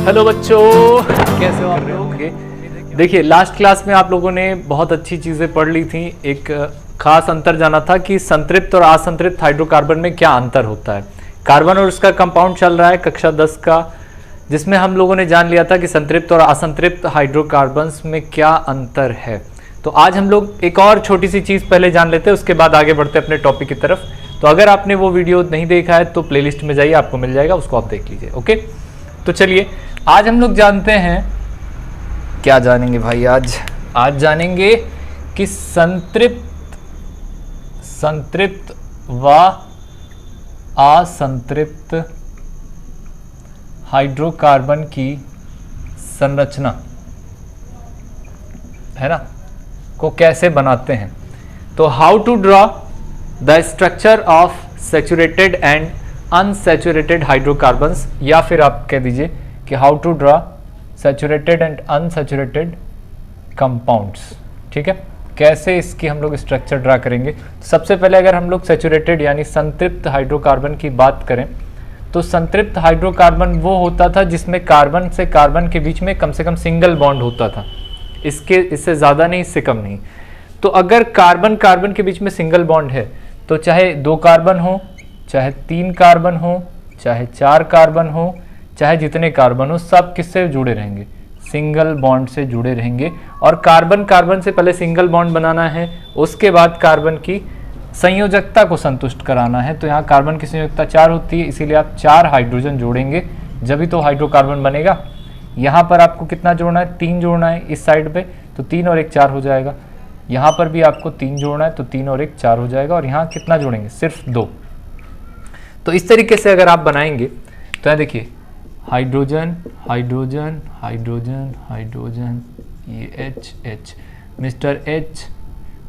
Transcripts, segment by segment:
Hello बच्चों, कैसे हो आप लोग? देखिए, लास्ट क्लास में आप लोगों ने बहुत अच्छी चीज़ें पढ़ ली थी। एक खास अंतर जाना था कि संतृप्त और असंतृप्त हाइड्रोकार्बन में क्या अंतर होता है। कार्बन और उसका कंपाउंड चल रहा है कक्षा 10 का, जिसमें हम लोगों ने जान लिया था कि संतृप्त और असंतृप्त हाइड्रोकार्बन्स में क्या अंतर है। तो आज हम लोग एक और छोटी सी चीज़ पहले जान लेते हैं, उसके बाद आगे बढ़ते हैं अपने टॉपिक की तरफ। तो अगर आपने वो वीडियो नहीं देखा है तो प्लेलिस्ट में जाइए, आपको मिल जाएगा, उसको आप देख लीजिए। ओके, तो चलिए आज हम लोग जानते हैं, क्या जानेंगे भाई? आज जानेंगे कि संतृप्त व असंतृप्त हाइड्रोकार्बन की संरचना है ना, को कैसे बनाते हैं। तो how to draw the structure of saturated and unsaturated hydrocarbons, या फिर आप कह दीजिए कि how to draw saturated and unsaturated compounds. ठीक है, कैसे इसकी हम लोग स्ट्रक्चर ड्रा करेंगे। सबसे पहले अगर हम लोग सैचुरेटेड यानी संतृप्त हाइड्रोकार्बन की बात करें तो संतृप्त हाइड्रोकार्बन वो होता था जिसमें कार्बन से कार्बन के बीच में कम से कम सिंगल बॉन्ड होता था, इससे ज़्यादा नहीं, इससे कम नहीं। तो अगर कार्बन कार्बन के बीच में सिंगल बॉन्ड है तो चाहे 2 कार्बन हो, चाहे 3 कार्बन हो, चाहे 4 कार्बन हो, चाहे जितने कार्बन हो, सब किससे जुड़े रहेंगे? सिंगल बॉन्ड से जुड़े रहेंगे। और कार्बन कार्बन से पहले सिंगल बॉन्ड बनाना है, उसके बाद कार्बन की संयोजकता को संतुष्ट कराना है। तो यहाँ कार्बन की संयोजकता 4 होती है, इसीलिए आप 4 हाइड्रोजन जोड़ेंगे जब तो हाइड्रोकार्बन बनेगा। यहाँ पर आपको कितना जोड़ना है? 3 जोड़ना है इस साइड पे, तो 3 और 1 4 हो जाएगा। यहाँ पर भी आपको 3 जोड़ना है, तो 3 और 1 4 हो जाएगा। और यहाँ कितना जोड़ेंगे? सिर्फ 2। तो इस तरीके से अगर आप बनाएंगे तो यहाँ देखिए, हाइड्रोजन हाइड्रोजन हाइड्रोजन हाइड्रोजन, ये H, mister H,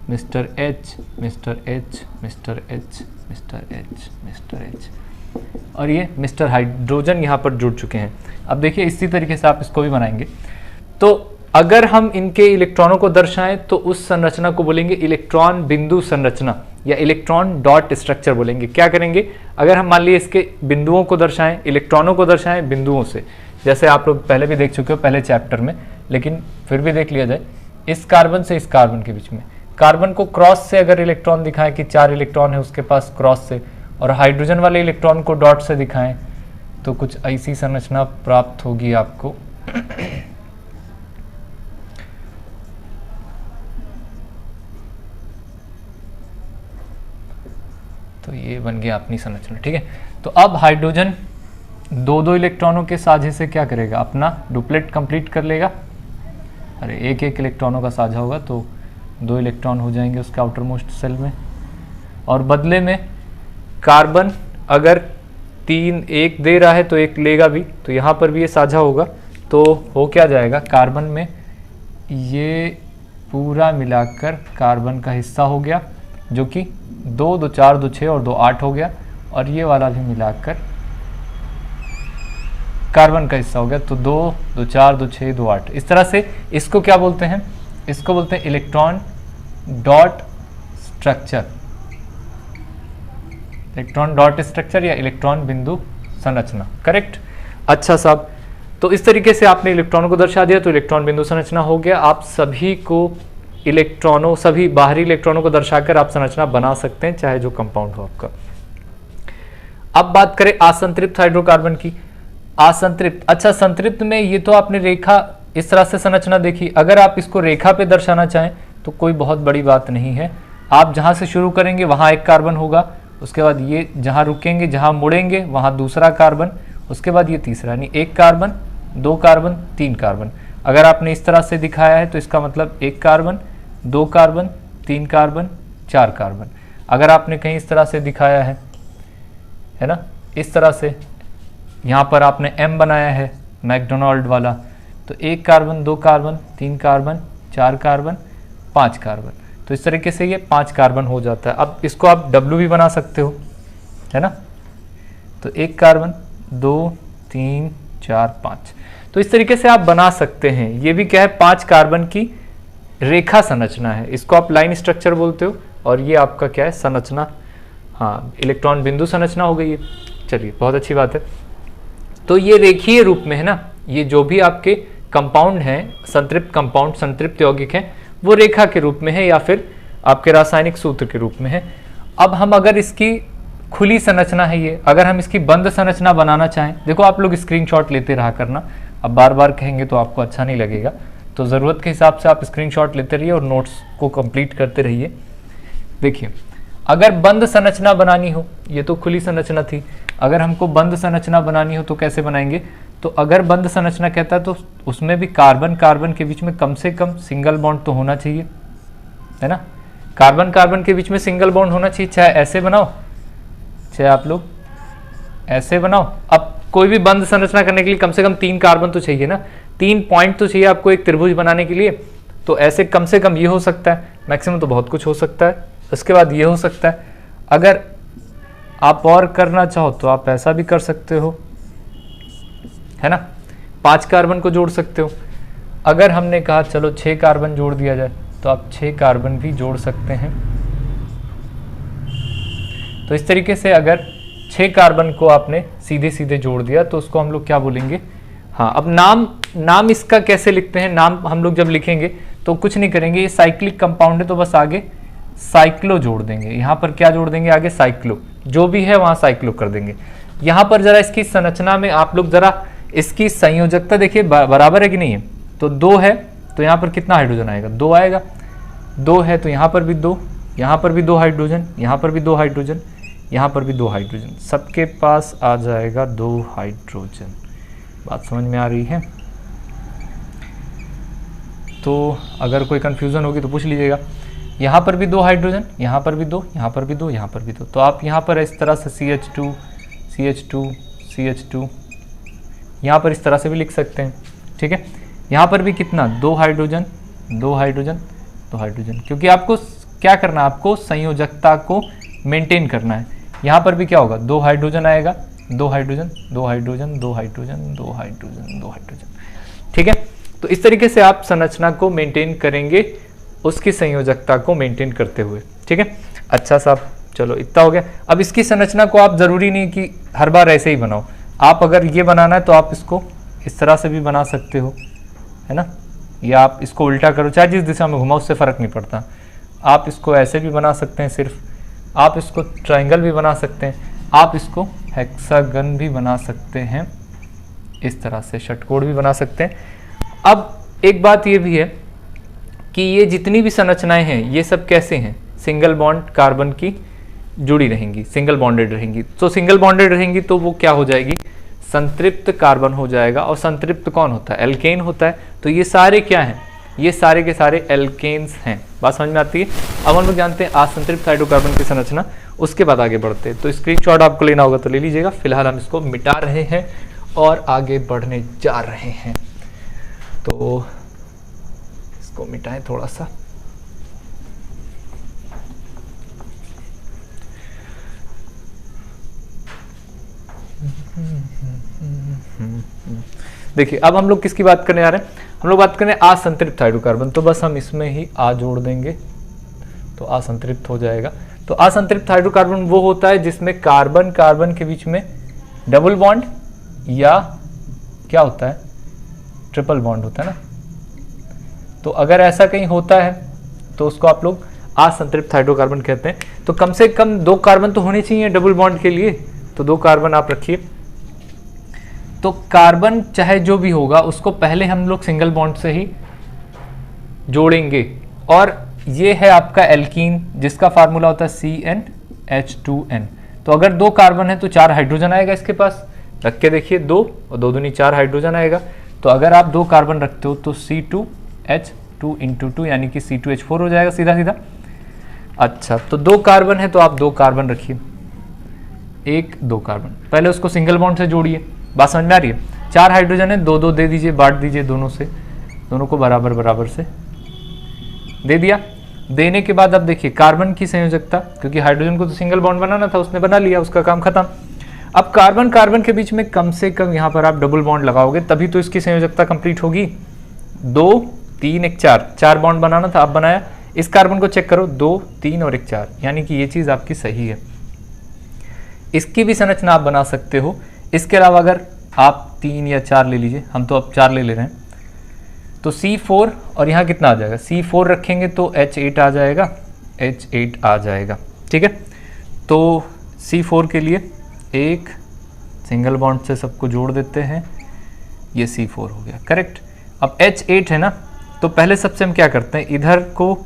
mister H, mister H, mister H, mister H, mister H, और ये मिस्टर हाइड्रोजन यहाँ पर जुड़ चुके हैं। अब देखिए इसी तरीके से आप इसको भी बनाएंगे। तो अगर हम इनके इलेक्ट्रॉनों को दर्शाएं तो उस संरचना को बोलेंगे इलेक्ट्रॉन बिंदु संरचना या इलेक्ट्रॉन डॉट स्ट्रक्चर बोलेंगे। क्या करेंगे? अगर हम मान लीजिए इसके बिंदुओं को दर्शाएं, इलेक्ट्रॉनों को दर्शाएं बिंदुओं से, जैसे आप लोग पहले भी देख चुके हो पहले चैप्टर में, लेकिन फिर भी देख लिया जाए। इस कार्बन से इस कार्बन के बीच में, कार्बन को क्रॉस से अगर इलेक्ट्रॉन दिखाएं कि 4 इलेक्ट्रॉन है उसके पास क्रॉस से, और हाइड्रोजन वाले इलेक्ट्रॉन को डॉट से दिखाएं तो कुछ ऐसी संरचना प्राप्त होगी आपको। तो ये बन गया अपनी संरचना। ठीक है, तो अब हाइड्रोजन 2 इलेक्ट्रॉनों के साझे से क्या करेगा? अपना डुप्लेट कंप्लीट कर लेगा। अरे 1 इलेक्ट्रॉनों का साझा होगा तो 2 इलेक्ट्रॉन हो जाएंगे उसके आउटर मोस्ट सेल में। और बदले में कार्बन अगर 1 दे रहा है तो 1 लेगा भी, तो यहाँ पर भी ये साझा होगा। तो हो क्या जाएगा? कार्बन में ये पूरा मिलाकर कार्बन का हिस्सा हो गया, जो कि 2 2 4 2 6 और 2 8 हो गया। और ये वाला भी मिलाकर कार्बन का हिस्सा हो गया, तो 2 2 4 2 6 2 8। इस तरह से इसको क्या बोलते हैं? इसको बोलते हैं electron dot structure, electron dot structure या इलेक्ट्रॉन बिंदु संरचना। करेक्ट? अच्छा साहब, तो इस तरीके से आपने इलेक्ट्रॉनों को दर्शा दिया तो इलेक्ट्रॉन बिंदु संरचना हो गया। आप सभी को इलेक्ट्रॉनों, सभी बाहरी इलेक्ट्रॉनों को दर्शाकर आप संरचना बना सकते हैं, चाहे जो कंपाउंड हो आपका। अब बात करें असंतृप्त हाइड्रोकार्बन की। असंतृप्त, अच्छा संतृप्त में ये तो आपने रेखा इस तरह से संरचना देखी। अगर आप इसको रेखा पे दर्शाना चाहें तो कोई बहुत बड़ी बात नहीं है। आप जहां से शुरू करेंगे वहां 1 कार्बन होगा, उसके बाद ये जहां रुकेंगे, जहां मुड़ेंगे वहां दूसरा कार्बन, उसके बाद ये तीसरा, यानी 1 कार्बन 2 कार्बन 3 कार्बन। अगर आपने इस तरह से दिखाया है तो इसका मतलब 1 कार्बन 2 कार्बन 3 कार्बन 4 कार्बन। अगर आपने कहीं इस तरह से दिखाया है ना, इस तरह से, यहाँ पर आपने M बनाया है मैकडोनाल्ड वाला, तो 1 carbon 2 carbon 3 carbon 4 carbon 5 carbon. तो इस तरीके से ये 5 कार्बन हो जाता है। अब इसको आप W भी बना सकते हो, है ना। तो 1 कार्बन 2 3 4 5, तो इस तरीके से आप बना सकते हैं। ये भी क्या है? 5 कार्बन की रेखा संरचना है, इसको आप लाइन स्ट्रक्चर बोलते हो। और ये आपका क्या है? संरचना, हाँ, इलेक्ट्रॉन बिंदु संरचना हो गई है। चलिए, बहुत अच्छी बात है। तो ये रेखीय रूप में है ना, ये जो भी आपके कंपाउंड हैं, संतृप्त कंपाउंड, संतृप्त यौगिक हैं, वो रेखा के रूप में है या फिर आपके रासायनिक सूत्र के रूप में है। अब हम अगर इसकी खुली संरचना है ये, अगर हम इसकी बंद संरचना बनाना चाहें, देखो आप लोग स्क्रीनशॉट लेते रहा करना, अब बार बार कहेंगे तो आपको अच्छा नहीं लगेगा, तो ज़रूरत के हिसाब से आप स्क्रीनशॉट लेते रहिए और नोट्स को कंप्लीट करते रहिए। देखिए, अगर बंद संरचना बनानी हो, ये तो खुली संरचना थी, अगर हमको बंद संरचना बनानी हो तो कैसे बनाएंगे? तो अगर बंद संरचना कहता है तो उसमें भी कार्बन कार्बन के बीच में कम से कम सिंगल बॉन्ड तो होना चाहिए, है ना। कार्बन कार्बन के बीच में सिंगल बॉन्ड होना चाहिए, चाहे ऐसे बनाओ चाहे आप लोग ऐसे बनाओ। अब कोई भी बंद संरचना करने के लिए कम से कम 3 कार्बन तो चाहिए ना, 3 पॉइंट तो चाहिए आपको एक त्रिभुज बनाने के लिए। तो ऐसे कम से कम ये हो सकता है, मैक्सिमम तो बहुत कुछ हो सकता है, उसके बाद ये हो सकता है। अगर आप और करना चाहो तो आप ऐसा भी कर सकते हो, है ना, 5 कार्बन को जोड़ सकते हो। अगर हमने कहा चलो 6 कार्बन जोड़ दिया जाए तो आप 6 कार्बन भी जोड़ सकते हैं। तो इस तरीके से अगर 6 कार्बन को आपने सीधे सीधे जोड़ दिया तो उसको हम लोग क्या बोलेंगे? हाँ, अब नाम इसका कैसे लिखते हैं? नाम हम लोग जब लिखेंगे तो कुछ नहीं करेंगे, ये साइक्लिक कंपाउंड है तो बस आगे साइक्लो जोड़ देंगे। यहाँ पर क्या जोड़ देंगे? आगे साइक्लो, जो भी है वहाँ साइक्लो कर देंगे। यहाँ पर जरा इसकी संरचना में आप लोग जरा इसकी संयोजकता देखिए, बराबर है कि नहीं है? तो 2 है तो यहाँ पर कितना हाइड्रोजन आएगा? 2 आएगा। 2 है तो यहाँ पर भी 2, यहाँ पर भी 2 हाइड्रोजन, यहाँ पर भी 2 हाइड्रोजन, यहाँ पर भी 2 हाइड्रोजन, सबके पास आ जाएगा 2 हाइड्रोजन। बात समझ में आ रही है? तो अगर कोई कंफ्यूजन होगी तो पूछ लीजिएगा। यहाँ पर भी 2 हाइड्रोजन, यहाँ पर भी 2, यहाँ पर भी 2, यहाँ पर भी 2। तो आप यहाँ पर इस तरह से CH2 CH2 CH2 यहाँ पर इस तरह से भी लिख सकते हैं, ठीक है। यहाँ पर भी कितना? 2 हाइड्रोजन 2 हाइड्रोजन 2 हाइड्रोजन, क्योंकि आपको क्या करना है? आपको संयोजकता को मेंटेन करना है। यहाँ पर भी क्या होगा? 2 हाइड्रोजन आएगा, 2 hydrogen 2 hydrogen 2 hydrogen 2 hydrogen 2 hydrogen, ठीक है। तो इस तरीके से आप संरचना को मेंटेन करेंगे, उसकी संयोजकता को मेंटेन करते हुए, ठीक है। अच्छा साहब, चलो इतना हो गया। अब इसकी संरचना को आप जरूरी नहीं कि हर बार ऐसे ही बनाओ, आप अगर ये बनाना है तो आप इसको इस तरह से भी बना सकते हो, है ना, या आप इसको उल्टा करो, चाहे जिस दिशा में घुमाओ उससे फ़र्क नहीं पड़ता। आप इसको ऐसे भी बना सकते हैं सिर्फ, आप इसको ट्रायंगल भी बना सकते हैं, आप इसको हेक्सागन भी बना सकते हैं, इस तरह से षटकोण भी बना सकते हैं। अब एक बात ये भी है कि ये जितनी भी संरचनाएं हैं ये सब कैसे हैं? सिंगल बॉन्ड कार्बन की जुड़ी रहेंगी, सिंगल बॉन्डेड रहेंगी। तो सिंगल बॉन्डेड रहेंगी तो वो क्या हो जाएगी? संतृप्त कार्बन हो जाएगा। और संतृप्त कौन होता है? एल्केन होता है। तो ये सारे क्या हैं? ये सारे के सारे एल्केन्स हैं। बात समझ में आती है? अब हम लोग जानते हैं असंतृप्त हाइड्रोकार्बन की संरचना, उसके बाद आगे बढ़ते हैं। तो स्क्रीनशॉट आपको लेना होगा तो ले लीजिएगा। फिलहाल हम इसको मिटा रहे हैं और आगे बढ़ने जा रहे हैं। तो इसको मिटाएं थोड़ा सा। देखिए, अब हम लोग किसकी बात करने आ रहे हैं? हम लोग बात करें असंतृप्त हाइड्रोकार्बन। तो बस हम इसमें ही आ जोड़ देंगे तो असंतृप्त हो जाएगा। तो असंतृप्त हाइड्रोकार्बन वो होता है जिसमें कार्बन कार्बन के बीच में डबल बॉन्ड या क्या होता है? ट्रिपल बॉन्ड होता है ना। तो अगर ऐसा कहीं होता है तो उसको आप लोग असंतृप्त हाइड्रोकार्बन कहते हैं। तो कम से कम 2 कार्बन तो होने चाहिए डबल बॉन्ड के लिए, तो 2 कार्बन आप रखिए। तो कार्बन चाहे जो भी होगा उसको पहले हम लोग सिंगल बॉन्ड से ही जोड़ेंगे। और ये है आपका एल्कीन जिसका फार्मूला होता है CnH2n। तो अगर 2 कार्बन है तो 4 हाइड्रोजन आएगा इसके पास। रख के देखिए, 2 और 2 दूनी 4 हाइड्रोजन आएगा। तो अगर आप 2 कार्बन रखते हो तो C2H2 × 2 यानी कि C2H4 हो जाएगा सीधा सीधा। अच्छा, तो 2 कार्बन है तो आप 2 कार्बन रखिए, 1 2 कार्बन। पहले उसको सिंगल बॉन्ड से जोड़िए। बात समझ में आ रही है? 4 हाइड्रोजन है, 2 2 दे दीजिए, बांट दीजिए दोनों से, दोनों को बराबर बराबर से दे दिया। देने के बाद अब देखिए कार्बन की संयोजकता, क्योंकि हाइड्रोजन को तो सिंगल बॉन्ड बनाना था, उसने बना लिया, उसका काम खत्म। अब कार्बन कार्बन के बीच में कम से कम यहाँ पर आप डबल बॉन्ड लगाओगे तभी तो इसकी संयोजकता कंप्लीट होगी। 2 3 1 4, 4 बॉन्ड बनाना था, अब बनाया। इस कार्बन को चेक करो, 2 3 और 1 4, यानी कि ये चीज़ आपकी सही है। इसकी भी संरचना आप बना सकते हो। इसके अलावा अगर आप 3 या 4 ले लीजिए, हम तो अब 4 ले रहे हैं। तो C4 और यहाँ कितना आ जाएगा, C4 रखेंगे तो H8 आ जाएगा, H8 आ जाएगा। ठीक है, तो C4 के लिए एक सिंगल बॉन्ड से सबको जोड़ देते हैं, ये C4 हो गया, करेक्ट। अब H8 है ना, तो पहले सबसे हम क्या करते हैं, इधर को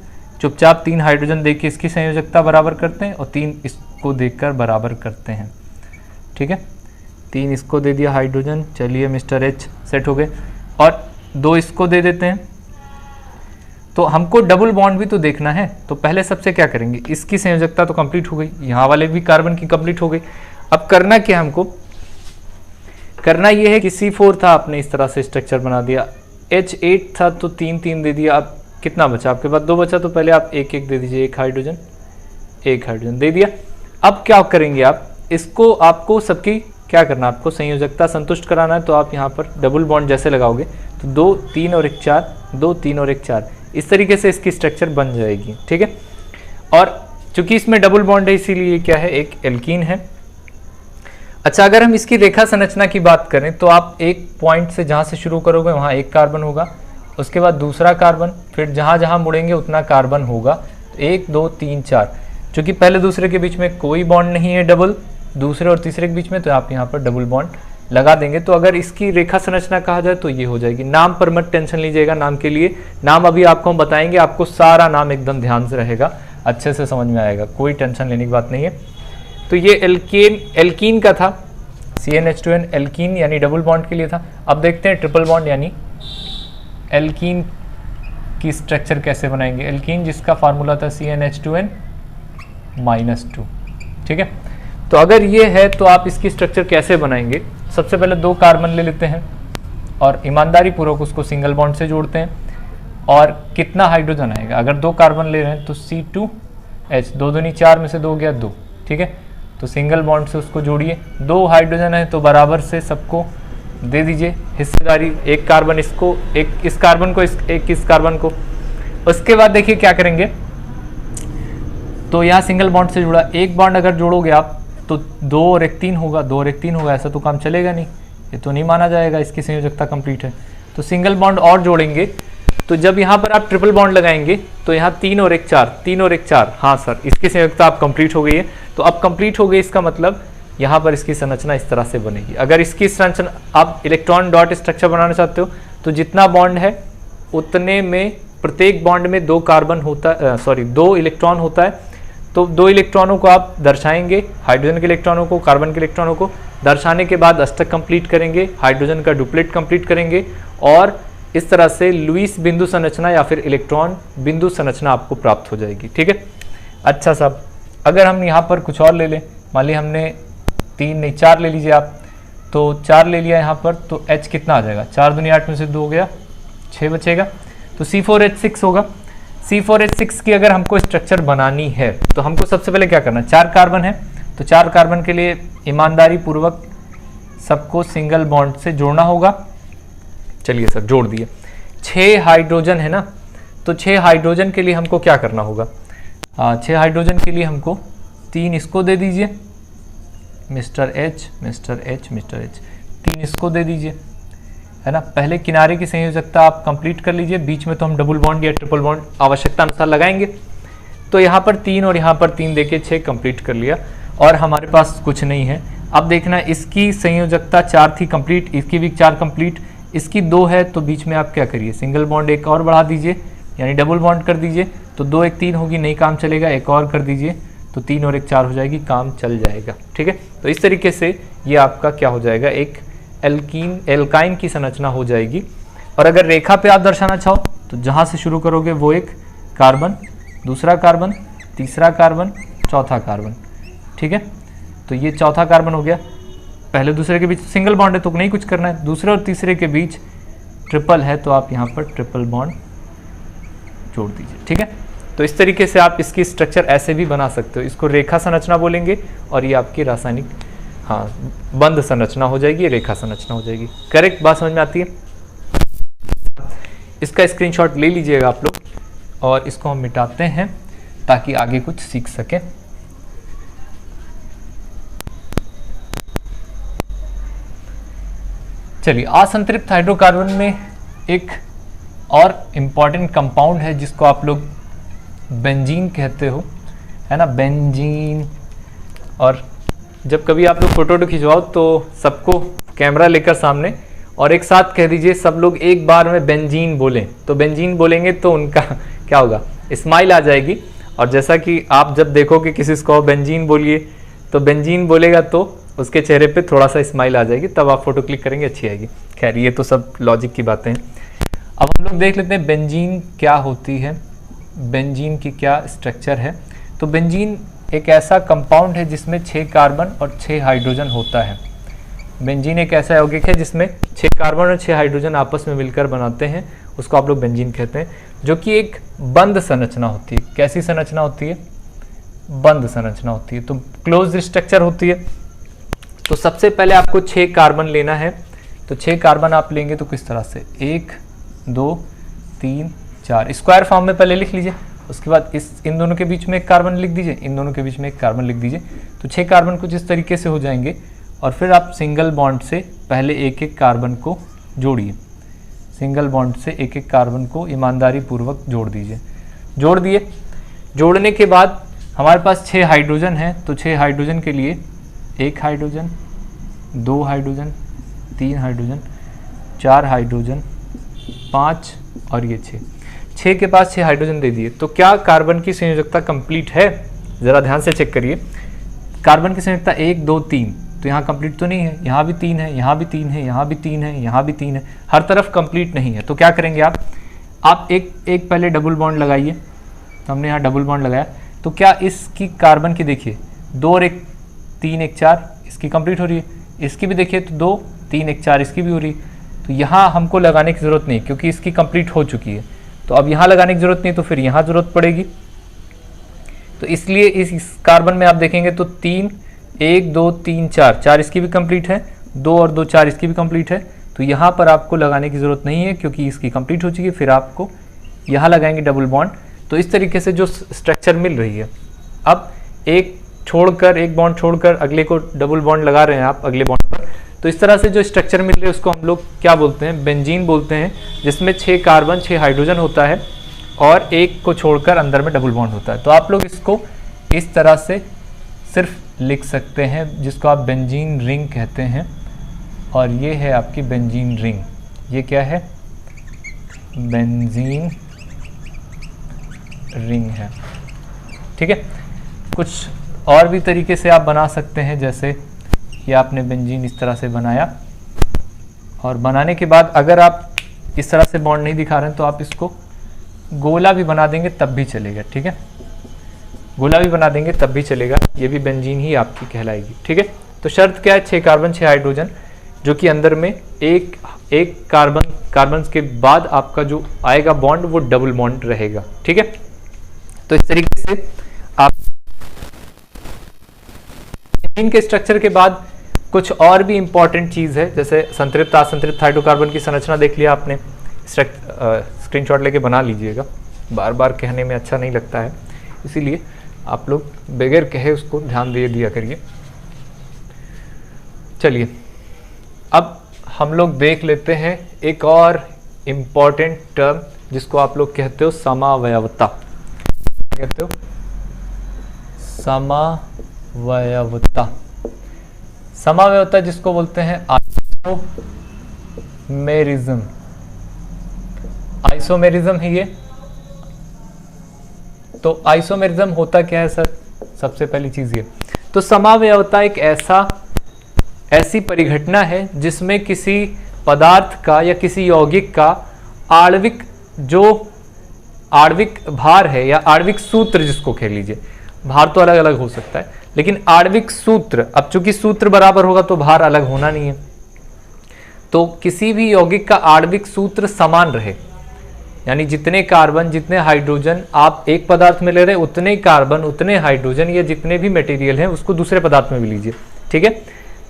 चुपचाप 3 हाइड्रोजन देख के इसकी संयोजकता बराबर करते हैं और 3 इसको देखकर बराबर करते हैं। ठीक है, 3 इसको दे दिया हाइड्रोजन, चलिए मिस्टर H सेट हो गए, और 2 इसको दे देते हैं। तो हमको डबल बॉन्ड भी तो देखना है, तो पहले सबसे क्या करेंगे, इसकी संयोजकता तो कंप्लीट हो गई, यहाँ वाले भी कार्बन की कंप्लीट हो गई। अब करना क्या, हमको करना ये है कि C4 था, आपने इस तरह से स्ट्रक्चर बना दिया, H8 था तो 3 3 दे दिया। अब कितना बचा आपके पास, 2 बचा, तो पहले आप एक एक दे दीजिए, एक हाइड्रोजन दे दिया। अब क्या करेंगे आप, इसको आपको सबकी क्या करना, आपको संयोजकता संतुष्ट कराना है, तो आप यहाँ पर डबल बॉन्ड जैसे लगाओगे तो 2 3 और 1 4, 2 3 और 1 4, इस तरीके से इसकी स्ट्रक्चर बन जाएगी। ठीक है, और चूंकि इसमें डबल बॉन्ड है इसीलिए क्या है, एक एल्कीन है। अच्छा, अगर हम इसकी रेखा संरचना की बात करें तो आप एक पॉइंट से जहाँ से शुरू करोगे वहाँ एक कार्बन होगा, उसके बाद दूसरा कार्बन, फिर जहाँ जहाँ मुड़ेंगे उतना कार्बन होगा, तो 1 2 3 4। चूँकि पहले दूसरे के बीच में कोई बॉन्ड नहीं है डबल, दूसरे और तीसरे के बीच में, तो आप यहाँ पर डबल बॉन्ड लगा देंगे। तो अगर इसकी रेखा संरचना कहा जाए तो ये हो जाएगी। नाम पर मत टेंशन लीजिएगा, नाम के लिए, नाम अभी आपको हम बताएंगे, आपको सारा नाम एकदम ध्यान से रहेगा, अच्छे से समझ में आएगा, कोई टेंशन लेने की बात नहीं है। तो ये एल्कीन का था, CnH2n एल्कीन यानी डबल बॉन्ड के लिए था। अब देखते हैं ट्रिपल बॉन्ड यानी एल्कीन की स्ट्रक्चर कैसे बनाएंगे। एल्कीन जिसका फार्मूला था CnH2n -2। ठीक है, तो अगर ये है तो आप इसकी स्ट्रक्चर कैसे बनाएंगे, सबसे पहले 2 कार्बन ले लेते हैं और ईमानदारी पूर्वक उसको सिंगल बॉन्ड से जोड़ते हैं, और कितना हाइड्रोजन आएगा, अगर 2 कार्बन ले रहे हैं तो C2H, 2 दूनी 4 में से 2 गया 2। ठीक है, तो सिंगल बॉन्ड से उसको जोड़िए, 2 हाइड्रोजन है तो बराबर से सबको दे दीजिए हिस्सेदारी, एक कार्बन इसको, एक इस कार्बन को, एक इस कार्बन को। उसके बाद देखिए क्या करेंगे, तो यहाँ सिंगल बॉन्ड से जुड़ा, एक बॉन्ड अगर जोड़ोगे आप तो 2 और 1 3 होगा, 2 और 1 3 होगा, ऐसा तो काम चलेगा नहीं, ये तो नहीं माना जाएगा, इसकी संयोजकता कंप्लीट है। तो सिंगल बॉन्ड और जोड़ेंगे, तो जब यहाँ पर आप ट्रिपल बॉन्ड लगाएंगे तो यहाँ 3 और 1 4, 3 और 1 4, हाँ सर, इसकी संयोजकता आप कंप्लीट हो गई है। तो अब कंप्लीट हो गई, इसका मतलब यहाँ पर इसकी संरचना इस तरह से बनेगी। अगर इसकी संरचना आप इलेक्ट्रॉन डॉट स्ट्रक्चर बनाना चाहते हो तो जितना बॉन्ड है उतने में प्रत्येक बॉन्ड में 2 कार्बन होता है, 2 इलेक्ट्रॉन होता है। तो 2 इलेक्ट्रॉनों को आप दर्शाएंगे, हाइड्रोजन के इलेक्ट्रॉनों को, कार्बन के इलेक्ट्रॉनों को दर्शाने के बाद अष्टक कंप्लीट करेंगे, हाइड्रोजन का डुप्लेट कंप्लीट करेंगे, और इस तरह से लुईस बिंदु संरचना या फिर इलेक्ट्रॉन बिंदु संरचना आपको प्राप्त हो जाएगी। ठीक है, अच्छा साहब, अगर हम यहाँ पर कुछ और ले लें, मान लीजिए हमने 3 नहीं 4 ले लीजिए आप, तो 4 ले लिया यहाँ पर, तो H कितना आ जाएगा, 4 दूनी 8 में से 2 गया, 6 बचेगा, तो C4H6 होगा। C4H6 की अगर हमको स्ट्रक्चर बनानी है तो हमको सबसे पहले क्या करना है, 4 कार्बन है तो 4 कार्बन के लिए ईमानदारी पूर्वक सबको सिंगल बॉन्ड से जोड़ना होगा। चलिए सर, जोड़ दिए। 6 हाइड्रोजन है ना, तो 6 हाइड्रोजन के लिए हमको क्या करना होगा, 6 हाइड्रोजन के लिए हमको 3 इसको दे दीजिए, मिस्टर H 3 इसको दे दीजिए, है ना। पहले किनारे की संयोजकता आप कंप्लीट कर लीजिए, बीच में तो हम डबल बॉन्ड या ट्रिपल बॉन्ड आवश्यकता अनुसार लगाएंगे। तो यहाँ पर 3 और यहाँ पर 3 देके 6 कंप्लीट कर लिया, और हमारे पास कुछ नहीं है। अब देखना, इसकी संयोजकता 4 थी कंप्लीट, इसकी भी 4 कंप्लीट, इसकी 2 है, तो बीच में आप क्या करिए, सिंगल बॉन्ड एक और बढ़ा दीजिए, यानी डबल बॉन्ड कर दीजिए, तो 2 1 3 होगी, नहीं काम चलेगा, एक और कर दीजिए, तो 3 और 1 4 हो जाएगी, काम चल जाएगा। ठीक है, तो इस तरीके से ये आपका क्या हो जाएगा, एक एल्काइन की संरचना हो जाएगी। और अगर रेखा पे आप दर्शाना चाहो तो जहाँ से शुरू करोगे वो एक कार्बन, दूसरा कार्बन, तीसरा कार्बन, चौथा कार्बन। ठीक है, तो ये चौथा कार्बन हो गया, पहले दूसरे के बीच सिंगल बॉन्ड है तो नहीं कुछ करना है, दूसरे और तीसरे के बीच ट्रिपल है तो आप यहाँ पर ट्रिपल बॉन्ड जोड़ दीजिए। ठीक है, तो इस तरीके से आप इसकी स्ट्रक्चर ऐसे भी बना सकते हो, इसको रेखा संरचना बोलेंगे, और ये आपकी रासायनिक बंध संरचना हो जाएगी, रेखा संरचना हो जाएगी। करेक्ट बात समझ में आती है। इसका स्क्रीनशॉट ले लीजिएगा आप लोग, और इसको हम मिटाते हैं ताकि आगे कुछ सीख सकें। चलिए, असंतृप्त हाइड्रोकार्बन में एक और इम्पॉर्टेंट कंपाउंड है जिसको आप लोग बेंजीन कहते हो, है ना, बेंजीन। और जब कभी आप लोग फोटो खिंचवाओ तो सबको कैमरा लेकर सामने और एक साथ कह दीजिए, सब लोग एक बार में बेंजीन बोलें। तो बेंजीन बोलेंगे तो उनका क्या होगा, स्माइल आ जाएगी। और जैसा कि आप जब देखोगे किसी को बेंजीन बोलिए तो बेंजीन बोलेगा तो उसके चेहरे पे थोड़ा सा स्माइल आ जाएगी, तब आप फोटो क्लिक करेंगे, अच्छी आएगी। खैर, ये तो सब लॉजिक की बातें हैं। अब हम लोग देख लेते हैं बेंजीन क्या होती है, बेंजीन की क्या स्ट्रक्चर है। तो बेंजीन एक ऐसा कंपाउंड है जिसमें 6 कार्बन और 6 हाइड्रोजन होता है। बेंजीन एक ऐसा यौगिक है जिसमें 6 कार्बन और 6 हाइड्रोजन आपस में मिलकर बनाते हैं, उसको आप लोग बेंजीन कहते हैं, जो कि एक बंद संरचना होती है। कैसी संरचना होती है? बंद संरचना होती है, तो क्लोज स्ट्रक्चर होती है। तो सबसे पहले आपको 6 कार्बन लेना है। तो 6 कार्बन आप लेंगे तो किस तरह से, 1 2 3 4 स्क्वायर फॉर्म में पहले लिख लीजिए। उसके बाद इन दोनों के बीच में एक कार्बन लिख दीजिए, इन दोनों के बीच में एक कार्बन लिख दीजिए। तो 6 कार्बन कुछ इस तरीके से हो जाएंगे। और फिर आप सिंगल बॉन्ड से पहले एक एक कार्बन को जोड़िए, सिंगल बॉन्ड से एक एक कार्बन को ईमानदारी पूर्वक जोड़ दीजिए। जोड़ दिए, जोड़ने के बाद हमारे पास 6 हाइड्रोजन हैं। तो 6 हाइड्रोजन के लिए 1 हाइड्रोजन, 2 हाइड्रोजन, 3 हाइड्रोजन, 4 हाइड्रोजन, 5 और ये 6 के पास 6 हाइड्रोजन दे दिए। तो क्या कार्बन की संयोजकता कंप्लीट है? ज़रा ध्यान से चेक करिए। कार्बन की संयोजकता 1 2 3, तो यहाँ कंप्लीट तो नहीं है, यहाँ भी 3 है, यहाँ भी 3 है, यहाँ भी 3 है, यहाँ भी 3 है, हर तरफ कंप्लीट नहीं है। तो क्या करेंगे आप एक पहले डबल बॉन्ड लगाइए। तो हमने यहाँ डबल बॉन्ड लगाया, तो क्या इसकी कार्बन की देखिए 2 और 1 3 1 4, इसकी कंप्लीट हो रही है। इसकी भी देखिए तो 2 3 1 4, इसकी भी हो रही है। तो यहाँ हमको लगाने की ज़रूरत नहीं, क्योंकि इसकी कंप्लीट हो चुकी है। तो अब यहाँ लगाने की ज़रूरत नहीं, तो फिर यहाँ ज़रूरत पड़ेगी। तो इसलिए इस कार्बन में आप देखेंगे तो 3 1 2 3 4, 4 इसकी भी कंप्लीट है, 2 और 2 4 इसकी भी कंप्लीट है। तो यहाँ पर आपको लगाने की ज़रूरत नहीं है, क्योंकि इसकी कंप्लीट हो चुकी है। फिर आपको यहाँ लगाएंगे डबल बॉन्ड। तो इस तरीके से जो स्ट्रक्चर मिल रही है, अब एक बॉन्ड छोड़कर अगले को डबल बॉन्ड लगा रहे हैं आप अगले बॉन्ड पर। तो इस तरह से जो स्ट्रक्चर मिल रही है उसको हम लोग क्या बोलते हैं, बेंजीन बोलते हैं, जिसमें 6 कार्बन 6 हाइड्रोजन होता है और एक को छोड़कर अंदर में डबल बॉन्ड होता है। तो आप लोग इसको इस तरह से सिर्फ लिख सकते हैं, जिसको आप बेंजीन रिंग कहते हैं। और ये है आपकी बेंजीन रिंग। ये क्या है? बेंजीन रिंग है। ठीक है। कुछ और भी तरीके से आप बना सकते हैं, जैसे ये आपने बेंजीन इस तरह से बनाया, और बनाने के बाद अगर आप इस तरह से बॉन्ड नहीं दिखा रहे हैं तो आप इसको गोला भी बना देंगे तब भी चलेगा। ठीक है, गोला भी बना देंगे तब भी चलेगा, ये भी बेंजीन ही आपकी कहलाएगी। ठीक है। तो शर्त क्या है? 6 कार्बन 6 हाइड्रोजन, जो कि अंदर में एक कार्बन के बाद आपका जो आएगा बॉन्ड वो डबल बॉन्ड रहेगा। ठीक है। तो इस तरीके से आप बेंजीन के स्ट्रक्चर के बाद कुछ और भी इंपॉर्टेंट चीज़ है, जैसे संतृप्त असंतृप्त हाइड्रोकार्बन की संरचना देख लिया आपने। स्क्रीनशॉट लेके बना लीजिएगा, बार बार कहने में अच्छा नहीं लगता है, इसीलिए आप लोग बगैर कहे उसको ध्यान दे दिया करिए। चलिए, अब हम लोग देख लेते हैं एक और इम्पॉर्टेंट टर्म, जिसको आप लोग कहते हो समावयवता। कहते हो समावयवता। समावयवता जिसको बोलते हैं आइसोमेरिज्म। आइसोमेरिज्म है ये। तो आइसोमेरिज्म होता क्या है सर? सबसे पहली चीज ये, तो समावयवता एक ऐसी परिघटना है जिसमें किसी पदार्थ का या किसी यौगिक का आणविक भार है, या आणविक सूत्र जिसको कह लीजिए, भार तो अलग अलग हो सकता है, लेकिन आणविक सूत्र, अब चूंकि सूत्र बराबर होगा तो भार अलग होना नहीं है, तो किसी भी यौगिक का आणविक सूत्र समान रहे, यानी जितने कार्बन जितने हाइड्रोजन आप एक पदार्थ में ले रहे हैं, उतने कार्बन उतने हाइड्रोजन या जितने भी मटेरियल हैं उसको दूसरे पदार्थ में भी लीजिए। ठीक है।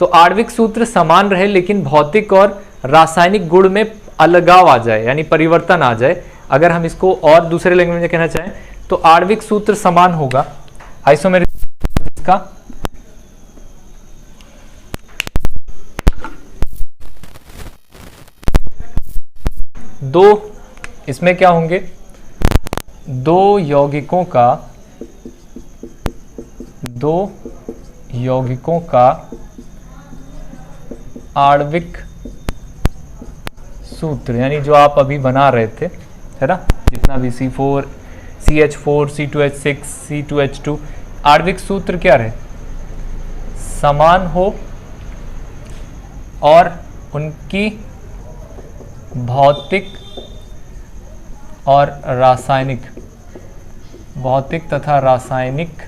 तो आणविक सूत्र समान रहे, लेकिन भौतिक और रासायनिक गुण में अलगाव आ जाए, यानी परिवर्तन आ जाए। अगर हम इसको और दूसरे लैंग्वेज में कहना चाहें तो आणविक सूत्र समान होगा, आइसोमेरिज्म जिसका दो इसमें क्या होंगे, दो यौगिकों का आणविक सूत्र, यानी जो आप अभी बना रहे थे, है ना, जितना भी C4 CH4 C2H6 C2H2, आणविक सूत्र क्या रहे, समान हो और उनकी भौतिक और रासायनिक, भौतिक तथा रासायनिक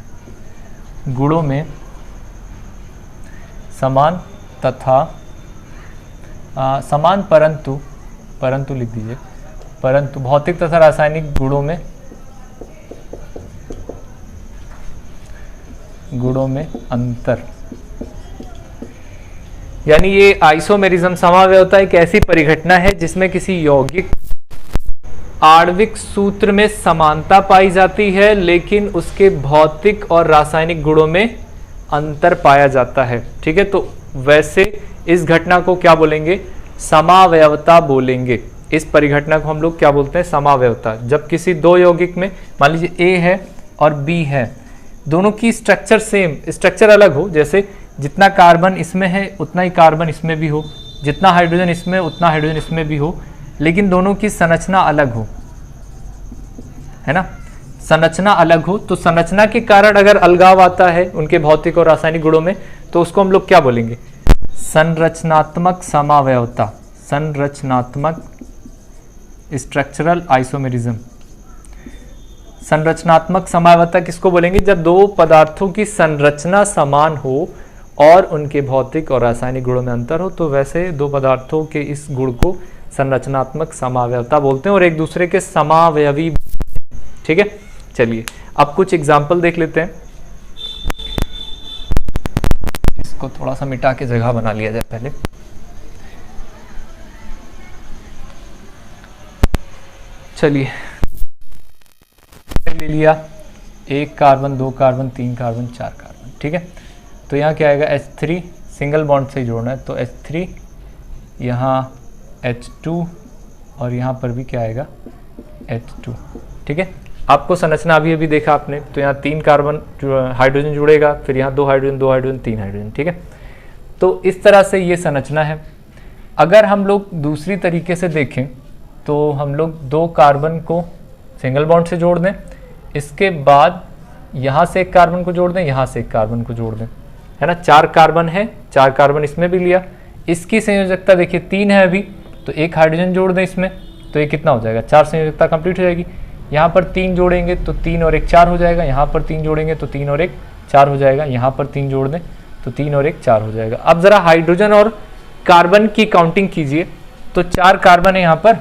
गुणों में समान तथा समान परंतु लिख दीजिए, परंतु भौतिक तथा रासायनिक गुणों में अंतर। यानी ये आइसोमेरिज्म, समावयवता एक ऐसी परिघटना है जिसमें किसी यौगिक आणविक सूत्र में समानता पाई जाती है लेकिन उसके भौतिक और रासायनिक गुणों में अंतर पाया जाता है। ठीक है, तो वैसे इस घटना को क्या बोलेंगे, समावयवता बोलेंगे। इस परिघटना को हम लोग क्या बोलते हैं, समावयवता। जब किसी दो यौगिक में, मान लीजिए A है और B है, दोनों की स्ट्रक्चर सेम, स्ट्रक्चर अलग हो, जैसे जितना कार्बन इसमें है उतना ही कार्बन इसमें भी हो, जितना हाइड्रोजन इसमें उतना हाइड्रोजन इसमें भी हो, लेकिन दोनों की संरचना अलग हो, है ना, संरचना अलग हो, तो संरचना के कारण अगर अलगाव आता है उनके भौतिक और रासायनिक गुणों में, तो उसको हम लोग क्या बोलेंगे, संरचनात्मक समावयवता, संरचनात्मक स्ट्रक्चरल आइसोमेरिज्म। संरचनात्मक समावयवता किसको बोलेंगे, जब दो पदार्थों की संरचना समान हो और उनके भौतिक और रासायनिक गुणों में अंतर हो, तो वैसे दो पदार्थों के इस गुण को संरचनात्मक समावयवता बोलते हैं और एक दूसरे के समावयवी। ठीक है, चलिए अब कुछ एग्जाम्पल देख लेते हैं। इसको थोड़ा सा मिटा के जगह बना लिया जाए पहले। चलिए ले लिया, एक कार्बन, दो कार्बन, तीन कार्बन, चार कार्बन। ठीक है, तो यहाँ क्या आएगा, H3 सिंगल बॉन्ड से जोड़ना है, तो H3, यहाँ H2 और यहाँ पर भी क्या आएगा, H2। ठीक है, आपको संरचना अभी अभी देखा आपने, तो यहाँ तीन कार्बन हाइड्रोजन जुड़ेगा, फिर यहाँ दो हाइड्रोजन, तीन हाइड्रोजन। ठीक है, तो इस तरह से ये संरचना है। अगर हम लोग दूसरी तरीके से देखें तो हम लोग दो कार्बन को सिंगल बॉन्ड से जोड़ दें, इसके बाद यहाँ से एक कार्बन को जोड़ दें, यहाँ से एक कार्बन को जोड़ दें, है ना, चार कार्बन है, चार कार्बन इसमें भी लिया, इसकी संयोजकता देखिए तीन है अभी, तो एक हाइड्रोजन जोड़ दें इसमें, तो ये कितना हो जाएगा, चार संयोजकता कंप्लीट हो जाएगी। यहाँ पर तीन जोड़ेंगे तो तीन और एक चार हो जाएगा, यहाँ पर तीन जोड़ेंगे तो तीन और एक चार हो जाएगा, यहाँ पर तीन जोड़ दें तो तीन और एक चार हो जाएगा। अब जरा हाइड्रोजन और कार्बन की काउंटिंग कीजिए, तो चार कार्बन है यहाँ पर,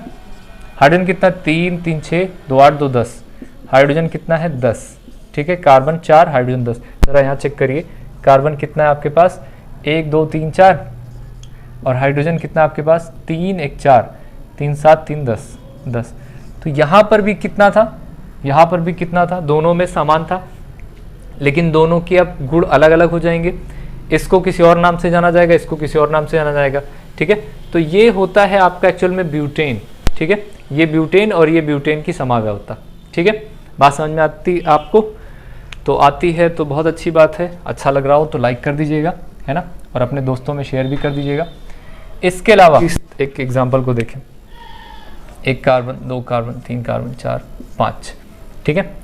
हाइड्रोजन कितना, तीन, तीन छः, दो आठ, दो 10, हाइड्रोजन कितना है 10। ठीक है, कार्बन 4, हाइड्रोजन 10। जरा यहाँ चेक करिए, कार्बन कितना है आपके पास, 1 2 3 4, और हाइड्रोजन कितना आपके पास, 3 1 4, 3 7 3 10 10। तो यहाँ पर भी कितना था, यहाँ पर भी कितना था, दोनों में समान था, लेकिन दोनों की अब गुण अलग अलग हो जाएंगे। इसको किसी और नाम से जाना जाएगा, इसको किसी और नाम से जाना जाएगा। ठीक है, तो ये होता है आपका एक्चुअल में ब्यूटेन। ठीक है, ये ब्यूटेन और ये ब्यूटेन की समावयवता। ठीक है, बात समझ में आती आपको, तो आती है तो बहुत अच्छी बात है। अच्छा लग रहा हो तो लाइक कर दीजिएगा, है ना, और अपने दोस्तों में शेयर भी कर दीजिएगा। इसके अलावा एक एग्जांपल को देखें, एक कार्बन, दो कार्बन, तीन कार्बन, चार, पाँच। ठीक है,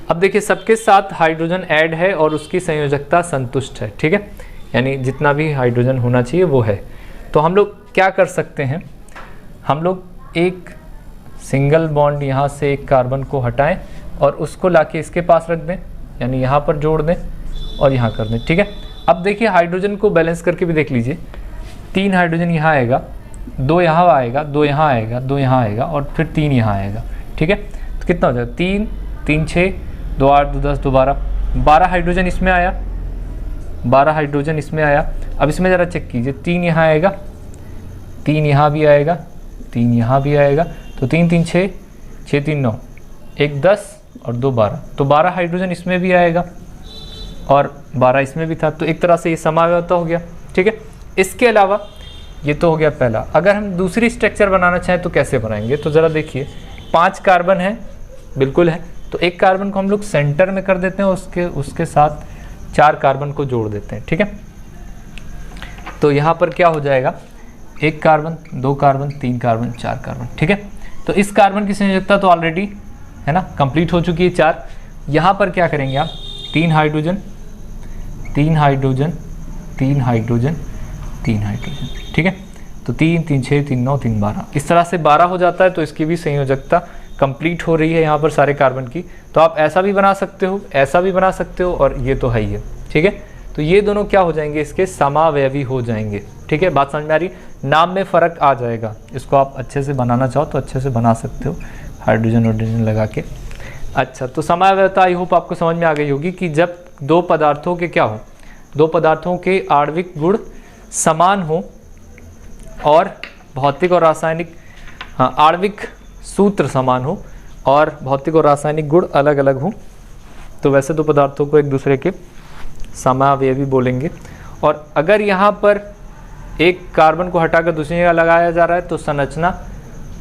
अब देखिए सबके साथ हाइड्रोजन ऐड है और उसकी संयोजकता संतुष्ट है। ठीक है, यानी जितना भी हाइड्रोजन होना चाहिए वो है। तो हम लोग क्या कर सकते हैं, हम लोग एक सिंगल बॉन्ड यहाँ से एक कार्बन को हटाएं और उसको लाके इसके पास रख दें, यानी यहाँ पर जोड़ दें और यहाँ कर दें। ठीक है, अब देखिए हाइड्रोजन को बैलेंस करके भी देख लीजिए, तीन हाइड्रोजन यहाँ आएगा, दो यहाँ आएगा, दो यहाँ आएगा, दो यहाँ आएगा और फिर तीन यहाँ आएगा। ठीक है, तो कितना हो जाएगा, तीन, तीन छः, दो आठ, दो 10, दो 12, 12 हाइड्रोजन इसमें आया, 12 हाइड्रोजन इसमें आया। अब इसमें ज़रा चेक कीजिए, तीन यहाँ आएगा, तीन यहाँ भी आएगा, तीन यहाँ भी आएगा, तो तीन तीन छः, छः तीन 9, एक 10 और दो 12, तो 12 हाइड्रोजन इसमें भी आएगा और 12 इसमें भी था। तो एक तरह से ये समावयवता हो गया। ठीक है, इसके अलावा ये तो हो गया पहला। अगर हम दूसरी स्ट्रक्चर बनाना चाहें तो कैसे बनाएंगे, तो ज़रा देखिए 5 कार्बन है, बिल्कुल है, तो एक कार्बन को हम लोग सेंटर में कर देते हैं, उसके साथ 4 कार्बन को जोड़ देते हैं, ठीक है। तो यहाँ पर क्या हो जाएगा, 1 कार्बन, 2 कार्बन, 3 कार्बन, 4 कार्बन, ठीक है। तो इस कार्बन की संयोजकता तो ऑलरेडी है ना कंप्लीट हो चुकी है 4। यहाँ पर क्या करेंगे आप, 3 हाइड्रोजन, 3 हाइड्रोजन, 3 हाइड्रोजन, 3 हाइड्रोजन, ठीक है। तो 3 3 6 3 9 3 12, इस तरह से 12 हो जाता है। तो इसकी भी संयोजकता कंप्लीट हो रही है यहाँ पर सारे कार्बन की। तो आप ऐसा भी बना सकते हो, ऐसा भी बना सकते हो, और ये तो है ही है, ठीक है। तो ये दोनों क्या हो जाएंगे, इसके समावयवी हो जाएंगे, ठीक है। बात समझ में आ रही, नाम में फ़र्क आ जाएगा। इसको आप अच्छे से बनाना चाहो तो अच्छे से बना सकते हो, हाइड्रोजन हाइड्रोजन लगा के। अच्छा, तो समावयवता आई होप आपको समझ में आ गई होगी कि जब दो पदार्थों के क्या हो, दो पदार्थों के आणविक गुण समान हो और भौतिक और रासायनिक, हाँ, आणविक सूत्र समान हो और भौतिक और रासायनिक गुण अलग अलग हो, तो वैसे दो पदार्थों को एक दूसरे के समावयवी बोलेंगे। और अगर यहाँ पर एक कार्बन को हटाकर दूसरी जगह लगाया जा रहा है तो संरचना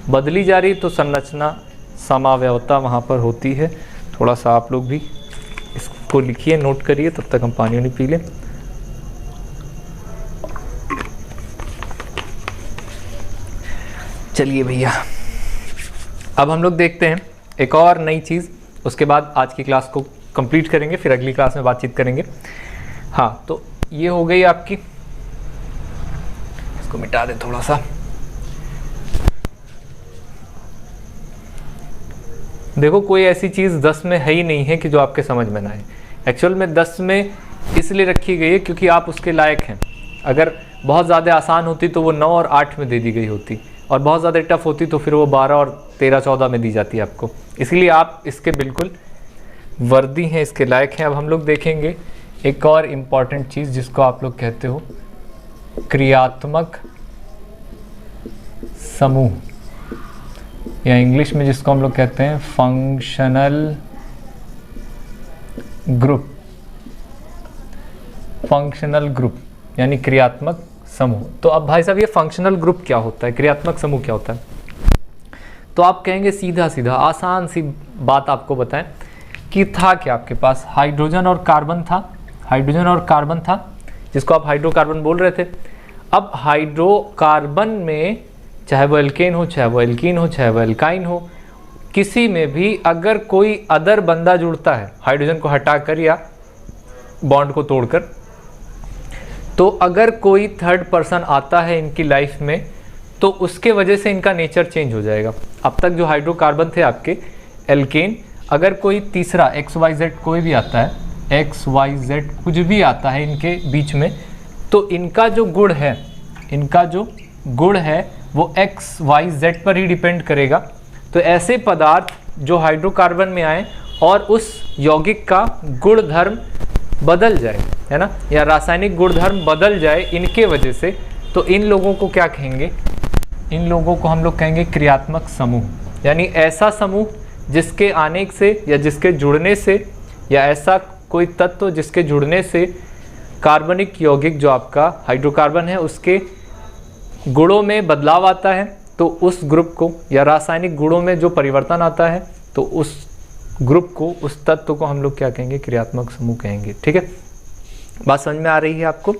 बदली जा रही है, तो संरचना समावयवता वहाँ पर होती है। थोड़ा सा आप लोग भी इसको लिखिए, नोट करिए, तब तक हम पानी नहीं पी लें। चलिए भैया, अब हम लोग देखते हैं एक और नई चीज़, उसके बाद आज की क्लास को कंप्लीट करेंगे, फिर अगली क्लास में बातचीत करेंगे। हाँ, तो ये हो गई आपकी, इसको मिटा दे थोड़ा सा। देखो, कोई ऐसी चीज़ 10 में है ही नहीं है कि जो आपके समझ में ना आए। एक्चुअल में 10 में इसलिए रखी गई है क्योंकि आप उसके लायक हैं। अगर बहुत ज़्यादा आसान होती तो वो 9 और 8 में दे दी गई होती, और बहुत ज़्यादा टफ होती तो फिर वो 12 और 13 14 में दी जाती है आपको। इसलिए आप इसके बिल्कुल वर्दी हैं, इसके लायक हैं। अब हम लोग देखेंगे एक और इम्पॉर्टेंट चीज़ जिसको आप लोग कहते हो क्रियात्मक समूह, या इंग्लिश में जिसको हम लोग कहते हैं फंक्शनल ग्रुप। फंक्शनल ग्रुप यानी क्रियात्मक समूह। तो अब भाई साहब, ये फंक्शनल ग्रुप क्या होता है, क्रियात्मक समूह क्या होता है? तो आप कहेंगे सीधा सीधा आसान सी बात आपको बताएं कि था क्या आपके पास, हाइड्रोजन और कार्बन था, हाइड्रोजन और कार्बन था, जिसको आप हाइड्रोकार्बन बोल रहे थे। अब हाइड्रोकार्बन में चाहे वो एल्केन हो, चाहे वो एल्कीन हो, चाहे वो एल्काइन हो, किसी में भी अगर कोई अदर बंदा जुड़ता है हाइड्रोजन को हटाकर या बॉन्ड को तोड़कर, तो अगर कोई थर्ड पर्सन आता है इनकी लाइफ में तो उसके वजह से इनका नेचर चेंज हो जाएगा। अब तक जो हाइड्रोकार्बन थे आपके एल्केन, अगर कोई तीसरा XYZ कोई भी आता है, XYZ कुछ भी आता है इनके बीच में, तो इनका जो गुण है, इनका जो गुण है वो XYZ पर ही डिपेंड करेगा। तो ऐसे पदार्थ जो हाइड्रोकार्बन में आए और उस यौगिक का गुण धर्म बदल जाए, है ना, या रासायनिक गुणधर्म बदल जाए इनके वजह से, तो इन लोगों को क्या कहेंगे, इन लोगों को हम लोग कहेंगे क्रियात्मक समूह। यानी ऐसा समूह जिसके आने से या जिसके जुड़ने से, या ऐसा कोई तत्व जिसके जुड़ने से कार्बनिक यौगिक जो आपका हाइड्रोकार्बन है उसके गुणों में बदलाव आता है, तो उस ग्रुप को, या रासायनिक गुणों में जो परिवर्तन आता है, तो उस ग्रुप को, उस तत्व को हम लोग क्या कहेंगे, क्रियात्मक समूह कहेंगे। ठीक है, बात समझ में आ रही है आपको?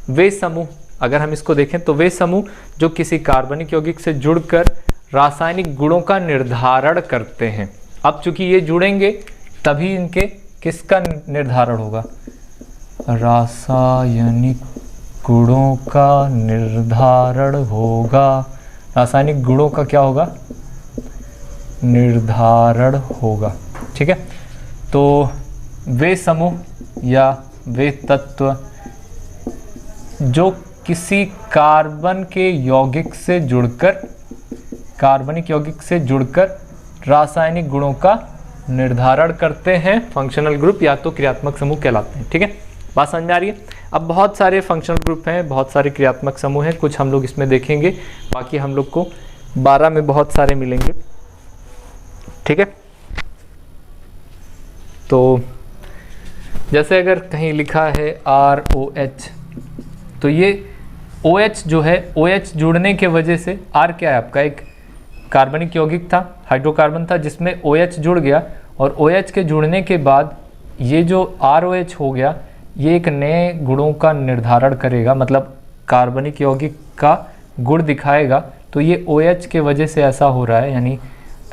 वे समूह, अगर हम इसको देखें तो वे समूह जो किसी कार्बनिक यौगिक से जुड़कर रासायनिक गुणों का निर्धारण करते हैं। अब चूंकि ये जुड़ेंगे तभी इनके किसका निर्धारण होगा, रासायनिक गुणों का निर्धारण होगा। रासायनिक गुणों का क्या होगा, निर्धारण होगा। ठीक है, तो वे समूह या वे तत्व जो किसी कार्बन के यौगिक से जुड़कर, कार्बनिक यौगिक से जुड़कर रासायनिक गुणों का निर्धारण करते हैं, फंक्शनल ग्रुप या तो क्रियात्मक समूह कहलाते हैं। ठीक है, बात समझ में आ रही है? अब बहुत सारे फंक्शनल ग्रुप हैं, बहुत सारे क्रियात्मक समूह हैं, कुछ हम लोग इसमें देखेंगे, बाकी हम लोग को 12 में बहुत सारे मिलेंगे। ठीक है, तो जैसे अगर कहीं लिखा है ROH, तो ये OH जो है, OH जुड़ने के वजह से R क्या है आपका, एक कार्बनिक यौगिक था, हाइड्रोकार्बन था जिसमें OH जुड़ गया, और OH के जुड़ने के बाद ये जो ROH हो गया, ये एक नए गुणों का निर्धारण करेगा, मतलब कार्बनिक यौगिक का गुण दिखाएगा। तो ये OH के वजह से ऐसा हो रहा है, यानी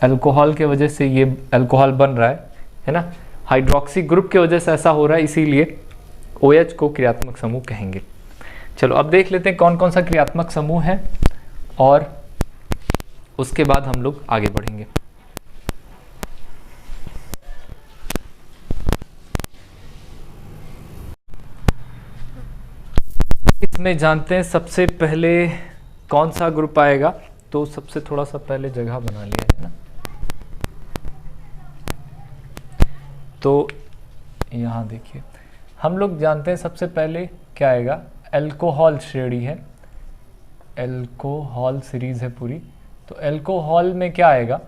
अल्कोहल के वजह से ये अल्कोहल बन रहा है ना, हाइड्रोक्सी ग्रुप के वजह से ऐसा हो रहा है, इसीलिए OH को क्रियात्मक समूह कहेंगे। चलो अब देख लेते हैं कौन कौन सा क्रियात्मक समूह है, और उसके बाद हम लोग आगे बढ़ेंगे। इसमें जानते हैं सबसे पहले कौन सा ग्रुप आएगा, तो सबसे थोड़ा सा पहले जगह बना लिया है ना, तो यहाँ देखिए हम लोग जानते हैं सबसे पहले क्या आएगा, अल्कोहल श्रेणी है, अल्कोहल सीरीज है पूरी। तो अल्कोहल में क्या आएगा,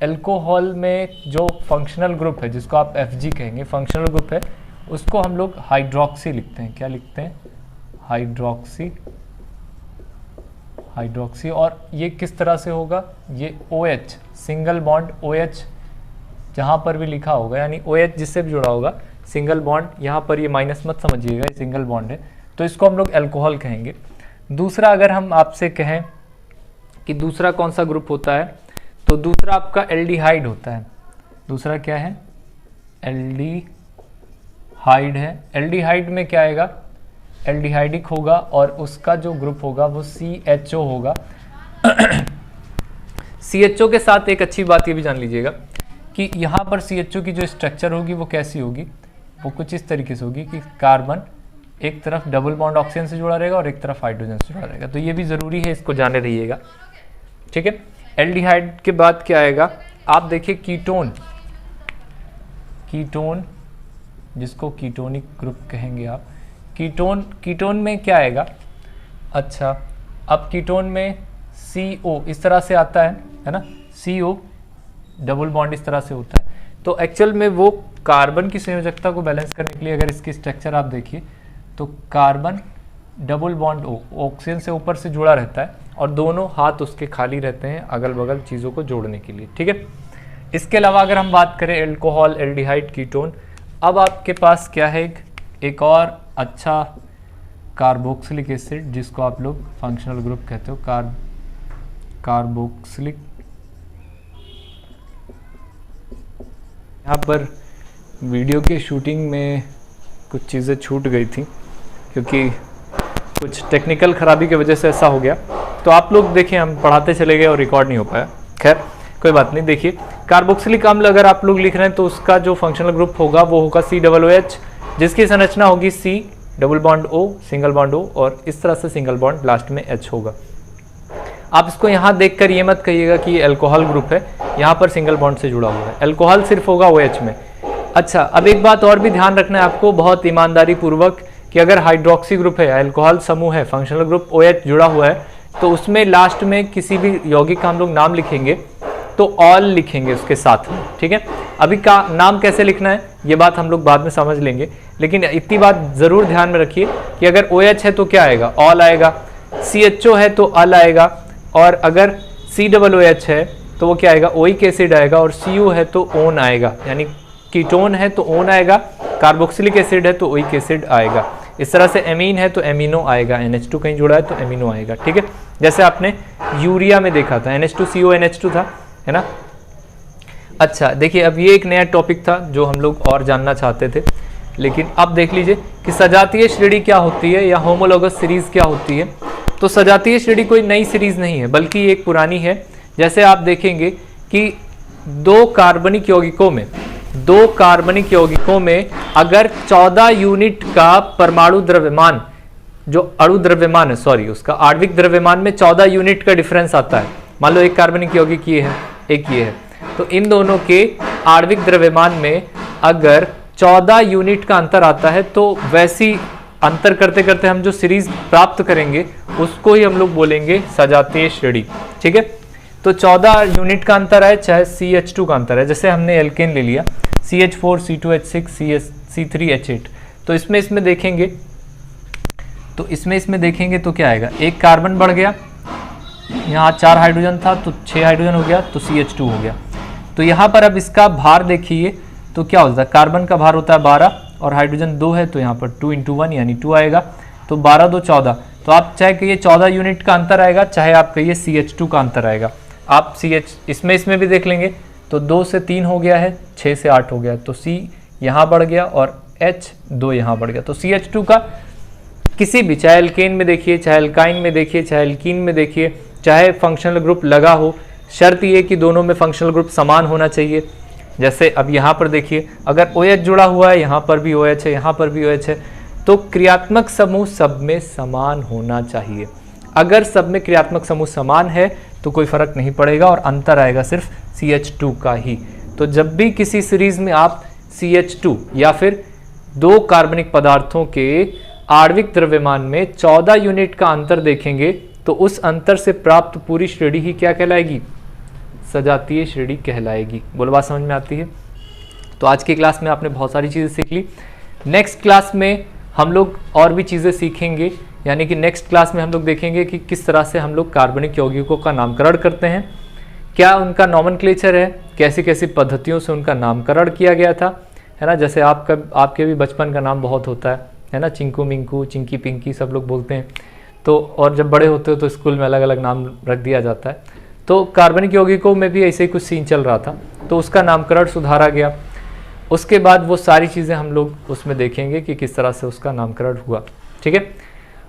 अल्कोहल में जो फंक्शनल ग्रुप है जिसको आप Fg कहेंगे, फंक्शनल ग्रुप है, उसको हम लोग हाइड्रोक्सी लिखते हैं। क्या लिखते हैं, हाइड्रोक्सी। हाइड्रोक्सी, और ये किस तरह से होगा, ये OH सिंगल बॉन्ड OH जहाँ पर भी लिखा होगा, यानी OH जिससे भी जुड़ा होगा सिंगल बॉन्ड, यहाँ पर ये माइनस मत समझिएगा, ये सिंगल बॉन्ड है, तो इसको हम लोग अल्कोहल कहेंगे। दूसरा अगर हम आपसे कहें कि दूसरा कौन सा ग्रुप होता है, तो दूसरा आपका एल्डिहाइड होता है। दूसरा क्या है, एल्डिहाइड है। एल्डिहाइड में क्या आएगा, एल्डिहाइडिक होगा, और उसका जो ग्रुप होगा वो CHO होगा। CHO के साथ एक अच्छी बात ये भी जान लीजिएगा कि यहाँ पर CHO की जो स्ट्रक्चर होगी वो कैसी होगी, वो कुछ इस तरीके से होगी कि कार्बन एक तरफ डबल बॉन्ड ऑक्सीजन से जुड़ा रहेगा और एक तरफ हाइड्रोजन से जुड़ा रहेगा। तो ये भी ज़रूरी है, इसको जाने रहिएगा, ठीक है। एल्डिहाइड के बाद क्या आएगा, आप देखिए कीटोन। कीटोन जिसको कीटोनिक ग्रुप कहेंगे आप, कीटोन में क्या आएगा, अच्छा अब कीटोन में CO इस तरह से आता है ना, CO डबल बॉन्ड इस तरह से होता है। तो एक्चुअल में वो कार्बन की संयोजकता को बैलेंस करने के लिए अगर इसकी स्ट्रक्चर आप देखिए तो कार्बन डबल बॉन्ड ऑक्सीजन से ऊपर से जुड़ा रहता है, और दोनों हाथ उसके खाली रहते हैं अगल बगल चीज़ों को जोड़ने के लिए, ठीक है। इसके अलावा अगर हम बात करें अल्कोहल, एल्डिहाइड, कीटोन, अब आपके पास क्या है, एक और अच्छा कार्बोक्सिलिक एसिड जिसको आप लोग फंक्शनल ग्रुप कहते हो, कार्बोक्सिलिक। यहाँ पर वीडियो के शूटिंग में कुछ चीज़ें छूट गई थी क्योंकि कुछ टेक्निकल खराबी की वजह से ऐसा हो गया, तो आप लोग देखिए हम पढ़ाते चले गए और रिकॉर्ड नहीं हो पाया। खैर कोई बात नहीं। देखिए कार्बोक्सिलिक अम्ल अगर आप लोग लिख रहे हैं तो उसका जो फंक्शनल ग्रुप होगा वो होगा COOH, जिसकी संरचना होगी C double bond O single bond O, और इस तरह से सिंगल बॉन्ड लास्ट में H होगा। आप इसको यहाँ देखकर ये मत कहिएगा कि ये अल्कोहल ग्रुप है, यहाँ पर सिंगल बॉन्ड से जुड़ा हुआ है, अल्कोहल सिर्फ होगा OH में। अच्छा अब एक बात और भी ध्यान रखना है आपको बहुत ईमानदारी पूर्वक कि अगर हाइड्रोक्सी ग्रुप है, अल्कोहल समूह है, फंक्शनल ग्रुप OH जुड़ा हुआ है, तो उसमें लास्ट में किसी भी यौगिक का हम लोग नाम लिखेंगे तो ऑल लिखेंगे उसके साथ में, ठीक है। अभी का नाम कैसे लिखना है ये बात हम लोग बाद में समझ लेंगे, लेकिन इतनी बात जरूर ध्यान में रखिए कि अगर OH है तो क्या आएगा, ऑल आएगा, CHO है तो अल आएगा, और अगर COOH है तो वो क्या आएगा, ओइक एसिड आएगा, और CU है तो ओन आएगा, यानी कीटोन है तो ओन आएगा, कार्बोक्सिलिक एसिड है तो ओइक एसिड आएगा। इस तरह से एमीन है तो एमिनो आएगा, NH2 कहीं जुड़ा है तो एमिनो आएगा, ठीक है। जैसे आपने यूरिया में देखा था NH2CO NH2 था, है ना। अच्छा देखिए अब ये एक नया टॉपिक था जो हम लोग और जानना चाहते थे, लेकिन अब देख लीजिए कि सजातीय श्रेणी क्या होती है या होमोलोगस सीरीज क्या होती है। तो सजातीय श्रेणी कोई नई सीरीज नहीं है बल्कि एक पुरानी है। जैसे आप देखेंगे कि दो कार्बनिक यौगिकों में अगर 14 यूनिट का परमाणु द्रव्यमान, जो अणु द्रव्यमान है सॉरी, उसका आणविक द्रव्यमान में 14 यूनिट का डिफरेंस आता है। मान लो एक कार्बनिक यौगिक ये है, एक ये है, तो इन दोनों के आणविक द्रव्यमान में अगर 14 यूनिट का अंतर आता है तो वैसी अंतर करते करते हम जो सीरीज प्राप्त करेंगे उसको ही हम लोग बोलेंगे सजातीय श्रेणी, ठीक है। तो 14 यूनिट का अंतर है, चाहे CH2 का अंतर है, जैसे हमने एल्केन ले लिया CH4 C2H6 C3H8, तो इसमें देखेंगे तो इसमें देखेंगे तो क्या आएगा, एक कार्बन बढ़ गया, यहाँ 4 हाइड्रोजन था तो 6 हाइड्रोजन हो गया, तो CH2 हो गया। तो यहाँ पर अब इसका भार देखिए तो क्या होता है, कार्बन का भार होता है 12 और हाइड्रोजन 2 है, तो यहाँ पर 2 × 1 यानी 2 आएगा, तो 12 2 14। तो आप चाहे कहिए 14 यूनिट का अंतर आएगा, चाहे आप कहिए CH2 का अंतर आएगा। आप इसमें भी देख लेंगे तो 2 से 3 हो गया है, 6 से 8 हो गया, तो C यहाँ बढ़ गया और H 2 यहाँ बढ़ गया। तो CH2 का किसी भी, चाहे एल्केन में देखिए, चाहे एल्काइन में देखिए, चाहे एल्कीन में देखिए, चाहे फंक्शनल ग्रुप लगा हो, शर्त ये कि दोनों में फंक्शनल ग्रुप समान होना चाहिए। जैसे अब यहाँ पर देखिए, अगर OH जुड़ा हुआ है, यहाँ पर भी OH है, यहाँ पर भी OH है, तो क्रियात्मक समूह सब में समान होना चाहिए। अगर सब में क्रियात्मक समूह समान है तो कोई फर्क नहीं पड़ेगा और अंतर आएगा सिर्फ CH2 का ही। तो जब भी किसी सीरीज में आप CH2 या फिर 2 कार्बनिक पदार्थों के आणविक द्रव्यमान में 14 यूनिट का अंतर देखेंगे तो उस अंतर से प्राप्त पूरी श्रेणी ही क्या कहलाएगी, सजातीय श्रेणी कहलाएगी। बोलो बात समझ में आती है? तो आज की क्लास में आपने बहुत सारी चीज़ें सीख ली। नेक्स्ट क्लास में हम लोग और भी चीज़ें सीखेंगे, यानी कि नेक्स्ट क्लास में हम लोग देखेंगे कि किस तरह से हम लोग कार्बनिक यौगिकों का नामकरण करते हैं, क्या उनका नॉमेनक्लेचर है, कैसी कैसी पद्धतियों से उनका नामकरण किया गया था, है ना। जैसे आपके भी बचपन का नाम बहुत होता है ना, चिंकू मिंकू, चिंकी पिंकी सब लोग बोलते हैं। तो और जब बड़े होते हो तो स्कूल में अलग अलग नाम रख दिया जाता है। तो कार्बनिक यौगिकों में भी ऐसे ही कुछ सीन चल रहा था, तो उसका नामकरण सुधारा गया। उसके बाद वो सारी चीज़ें हम लोग उसमें देखेंगे कि किस तरह से उसका नामकरण हुआ। ठीक है,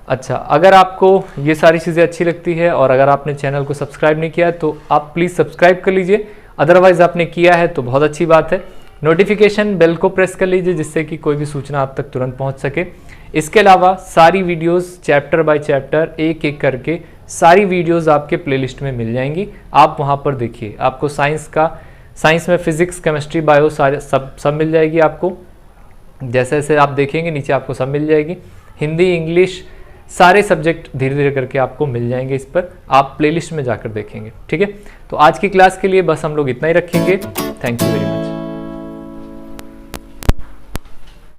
अच्छा, अगर आपको ये सारी चीज़ें अच्छी लगती है और अगर आपने चैनल को सब्सक्राइब नहीं किया है तो आप प्लीज़ सब्सक्राइब कर लीजिए, अदरवाइज़ आपने किया है तो बहुत अच्छी बात है। नोटिफिकेशन बेल को प्रेस कर लीजिए जिससे कि कोई भी सूचना आप तक तुरंत पहुंच सके। इसके अलावा सारी वीडियोस चैप्टर बाय चैप्टर एक एक करके सारी वीडियोस आपके प्लेलिस्ट में मिल जाएंगी, आप वहां पर देखिए। आपको साइंस में फिजिक्स, केमिस्ट्री, बायो सारे सब मिल जाएगी आपको। जैसे जैसे आप देखेंगे नीचे आपको सब मिल जाएगी। हिंदी, इंग्लिश, सारे सब्जेक्ट धीरे धीरे करके आपको मिल जाएंगे, इस पर आप प्लेलिस्ट में जाकर देखेंगे। ठीक है, तो आज की क्लास के लिए बस हम लोग इतना ही रखेंगे। Thank you very much.